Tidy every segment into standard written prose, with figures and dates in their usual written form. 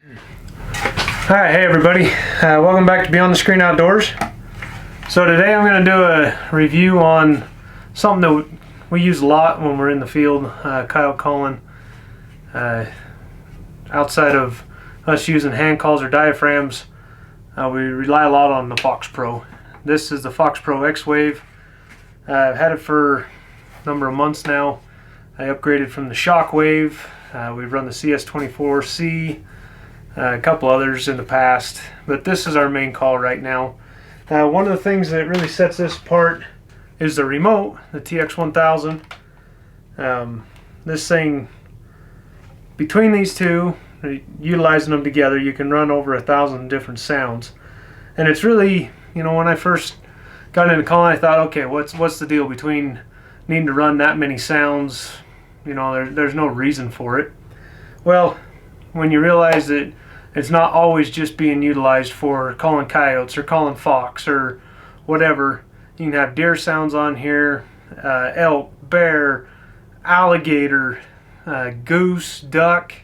Alright, hey everybody, welcome back to Beyond the Screen Outdoors. So today I'm going to do a review on something that we use a lot when we're in the field, coyote calling. Outside of us using hand calls or diaphragms, we rely a lot on the FoxPro. This is the FoxPro X-Wave. I've had it for a number of months now. I upgraded from the Shockwave. We've run the CS24C, a couple others in the past, but this is our main call right now. One of the things that really sets this apart is the remote, the TX1000. This thing, between these two, utilizing them together, you can run over 1,000 different sounds. And it's really, you know, when I first got into calling, I thought, okay, what's the deal between needing to run that many sounds? You know, there's no reason for it. Well, when you realize that it's not always just being utilized for calling coyotes or calling fox or whatever. You can have deer sounds on here, elk, bear, alligator, goose, duck.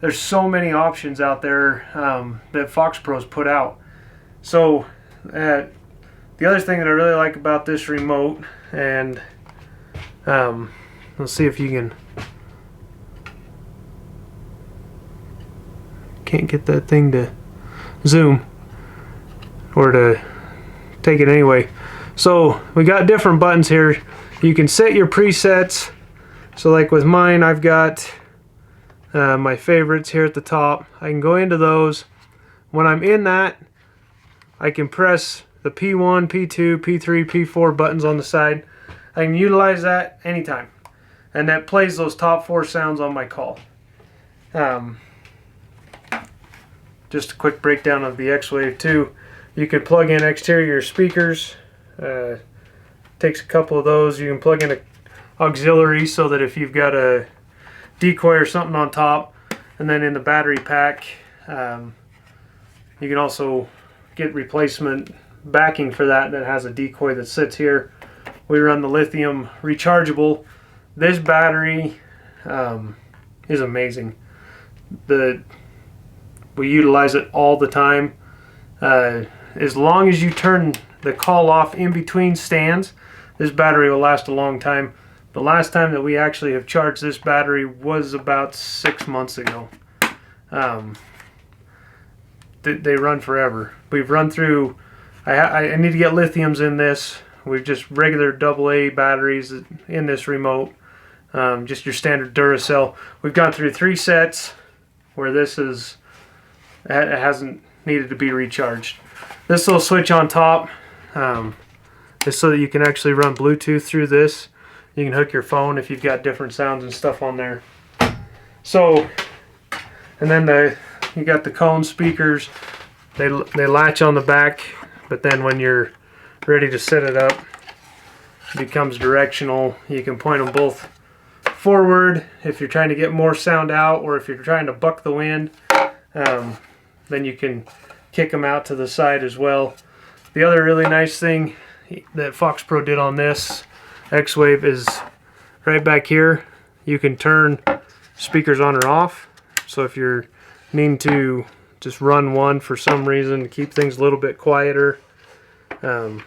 There's so many options out there that FoxPro's put out. So the other thing that I really like about this remote, and let's see if you can't get that thing to zoom or to take it anyway. So we got different buttons here. You can set your presets. So like with mine, I've got my favorites here at the top. I can go into those. When I'm in that, I can press the P1, P2, P3, P4 buttons on the side. I can utilize that anytime, and that plays those top 4 sounds on my call. Just a quick breakdown of the X-Wave 2. You can plug in exterior speakers. Takes a couple of those. You can plug in an auxiliary so that if you've got a decoy or something on top, and then in the battery pack, you can also get replacement backing for that has a decoy that sits here. We run the lithium rechargeable. This battery is amazing. We utilize it all the time. As long as you turn the call off in between stands, this battery will last a long time. The last time that we actually have charged this battery was about 6 months ago. They run forever. We've run through, I need to get lithiums in this. We've just regular AA batteries in this remote. Just your standard Duracell. We've gone through 3 sets where this it hasn't needed to be recharged. This little switch on top is so that you can actually run Bluetooth through this. You can hook your phone if you've got different sounds and stuff on there. So, and then you got the cone speakers. They latch on the back, but then when you're ready to set it up, it becomes directional. You can point them both forward if you're trying to get more sound out, or if you're trying to buck the wind, then you can kick them out to the side as well. The other really nice thing that FoxPro did on this X-Wave is right back here. You can turn speakers on or off. So if you're needing to just run one for some reason to keep things a little bit quieter. The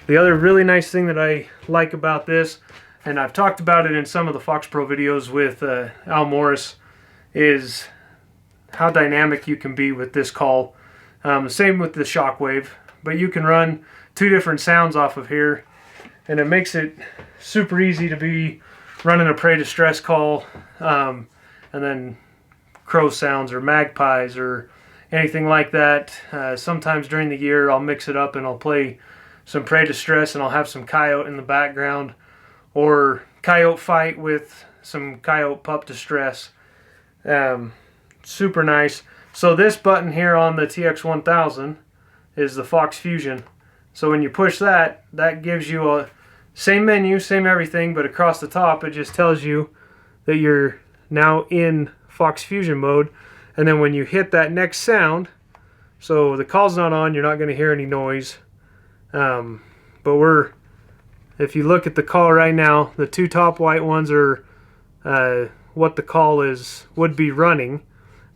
other really nice thing that I like about this, and I've talked about it in some of the FoxPro videos with Al Morris, is how dynamic you can be with this call. Same with the Shockwave, but you can run 2 different sounds off of here, and it makes it super easy to be running a prey distress call, and then crow sounds or magpies or anything like that. Sometimes during the year I'll mix it up and I'll play some prey distress and I'll have some coyote in the background, or coyote fight with some coyote pup distress. Super nice. So this button here on the TX1000 is the Fox Fusion. So when you push that, that gives you a same menu, same everything, but across the top it just tells you that you're now in Fox Fusion mode. And then when you hit that next sound, so the call's not on, you're not going to hear any noise. But if you look at the call right now, the 2 top white ones are what the call would be running.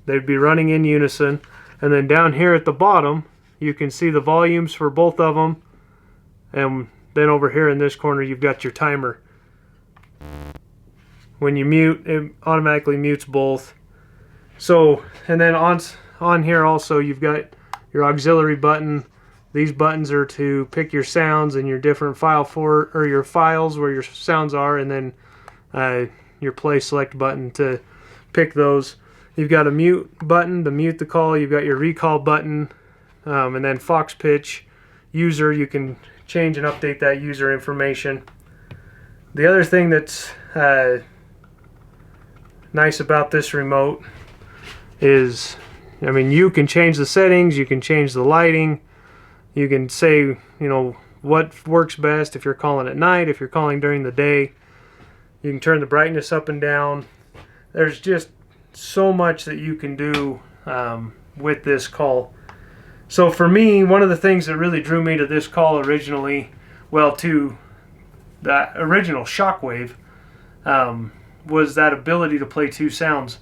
They'd be running in unison. And then down here at the bottom, you can see the volumes for both of them. And then over here in this corner, you've got your timer. When you mute, it automatically mutes both. So, and then on here also, you've got your auxiliary button. These buttons are to pick your sounds and your different your files where your sounds are, and then your play select button to pick those. You've got a mute button to mute the call. You've got your recall button, and then Fox Pitch user. You can change and update that user information. The other thing that's nice about this remote is, I mean, you can change the settings, you can change the lighting, you can say, you know, what works best if you're calling at night, if you're calling during the day. You can turn the brightness up and down. There's just so much that you can do with this call. So for me, one of the things that really drew me to this call originally, well, to the original Shockwave, was that ability to play two sounds.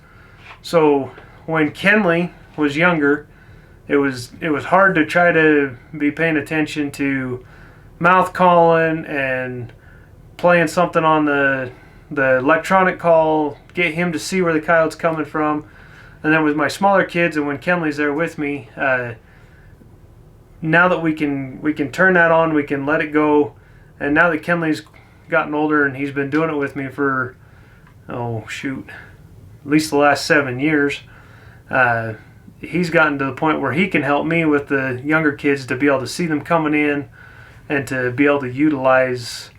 So when Kenley was younger, it was hard to try to be paying attention to mouth calling and playing something on the electronic call, get him to see where the coyote's coming from. And then with my smaller kids, and when Kenley's there with me, now that we can turn that on, we can let it go. And now that Kenley's gotten older and he's been doing it with me for, oh shoot, at least the last 7 years, he's gotten to the point where he can help me with the younger kids to be able to see them coming in and to be able to utilize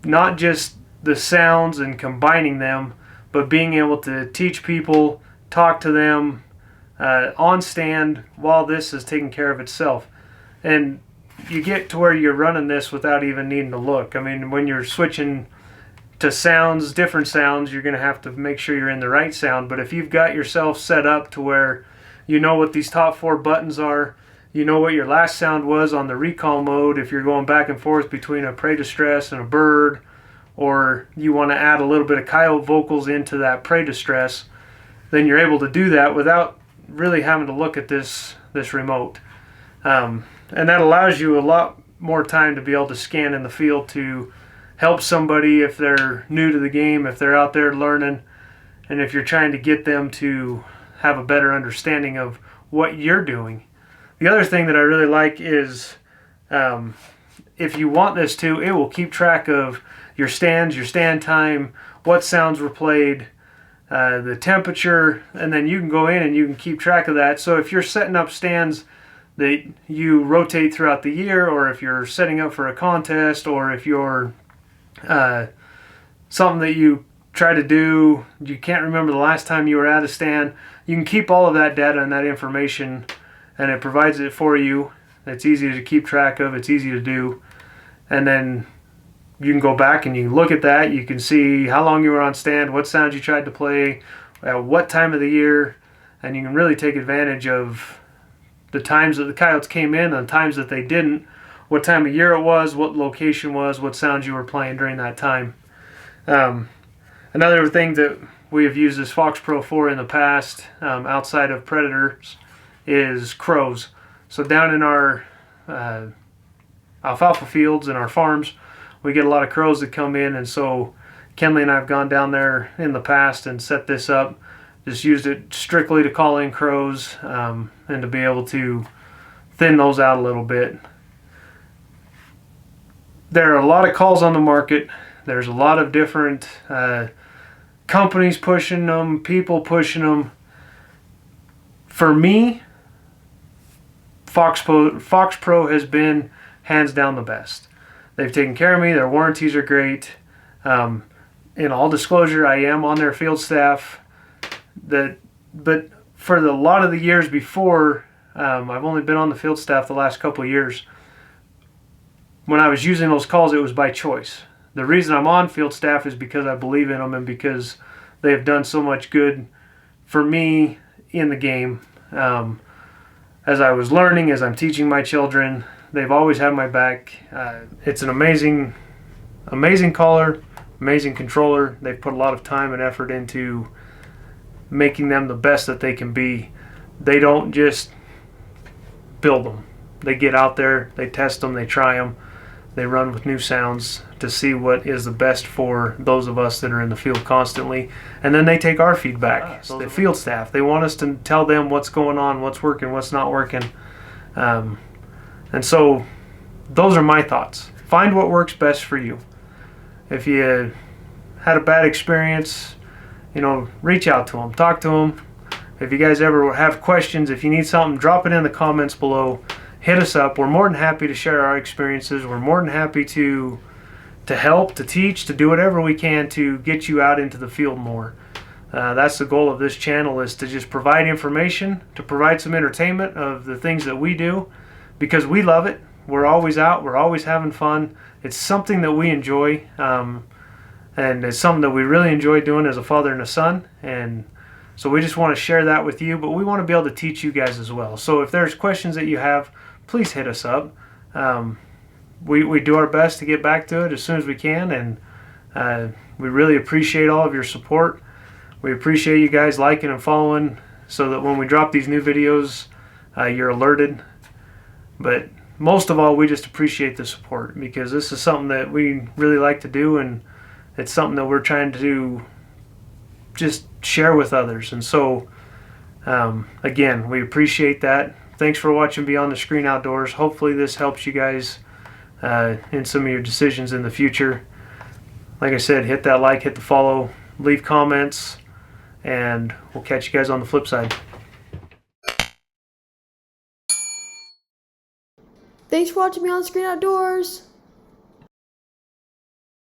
not just the sounds and combining them, but being able to teach people, talk to them on stand while this is taking care of itself. And you get to where you're running this without even needing to look. I mean, when you're switching to sounds, different sounds, you're going to have to make sure you're in the right sound. But if you've got yourself set up to where you know what these top 4 buttons are, you know what your last sound was on the recall mode, if you're going back and forth between a prey distress and a bird, or you want to add a little bit of coyote vocals into that prey distress, then you're able to do that without really having to look at this remote. And that allows you a lot more time to be able to scan in the field to help somebody if they're new to the game, if they're out there learning, and if you're trying to get them to have a better understanding of what you're doing. The other thing that I really like is if you want this to, it will keep track of your stands, your stand time, what sounds were played, the temperature, and then you can go in and you can keep track of that. So if you're setting up stands that you rotate throughout the year, or if you're setting up for a contest, or if you're something that you try to do, you can't remember the last time you were at a stand, you can keep all of that data and that information, and it provides it for you. It's easy to keep track of, it's easy to do, and then you can go back and you can look at that. You can see how long you were on stand, what sounds you tried to play, at what time of the year, and you can really take advantage of the times that the coyotes came in and the times that they didn't, what time of year it was, what location was, what sounds you were playing during that time. Another thing that we have used this FoxPro for in the past, outside of predators, is crows. So down in our alfalfa fields and our farms, we get a lot of crows that come in, and so Kenley and I have gone down there in the past and set this up, just used it strictly to call in crows, and to be able to thin those out a little bit. There are a lot of calls on the market. There's a lot of different companies pushing them, people pushing them. For me, FoxPro has been hands down the best. They've taken care of me. Their warranties are great. In all disclosure, I am on their field staff. But for a lot of the years before, I've only been on the field staff the last couple of years. When I was using those calls, it was by choice. The reason I'm on field staff is because I believe in them and because they have done so much good for me in the game. As I was learning, as I'm teaching my children, they've always had my back. It's an amazing caller, amazing controller. They've put a lot of time and effort into making them the best that they can be. They don't just build them. They get out there, they test them, they try them, they run with new sounds to see what is the best for those of us that are in the field constantly. And then they take our feedback. So the field staff, they want us to tell them what's going on, what's working, what's not working. And so those are my thoughts. Find what works best for you. If you had a bad experience, you know, reach out to them, talk to them. If you guys ever have questions, if you need something, drop it in the comments below. Hit us up. We're more than happy to share our experiences. We're more than happy to help, to teach, to do whatever we can to get you out into the field more. That's the goal of this channel, is to just provide information, to provide some entertainment of the things that we do, because we love it. We're always out. We're always having fun. It's something that we enjoy, and it's something that we really enjoy doing as a father and a son. And so we just want to share that with you, but we want to be able to teach you guys as well. So if there's questions that you have, please hit us up. We do our best to get back to it as soon as we can, and we really appreciate all of your support. We appreciate you guys liking and following so that when we drop these new videos, you're alerted. But most of all, we just appreciate the support, because this is something that we really like to do, and it's something that we're trying to just share with others. And so again, we appreciate that. Thanks for watching Beyond the Screen Outdoors. Hopefully this helps you guys in some of your decisions in the future. Like I said, hit that like, hit the follow, leave comments, and we'll catch you guys on the flip side. Thanks for watching Beyond the Screen Outdoors.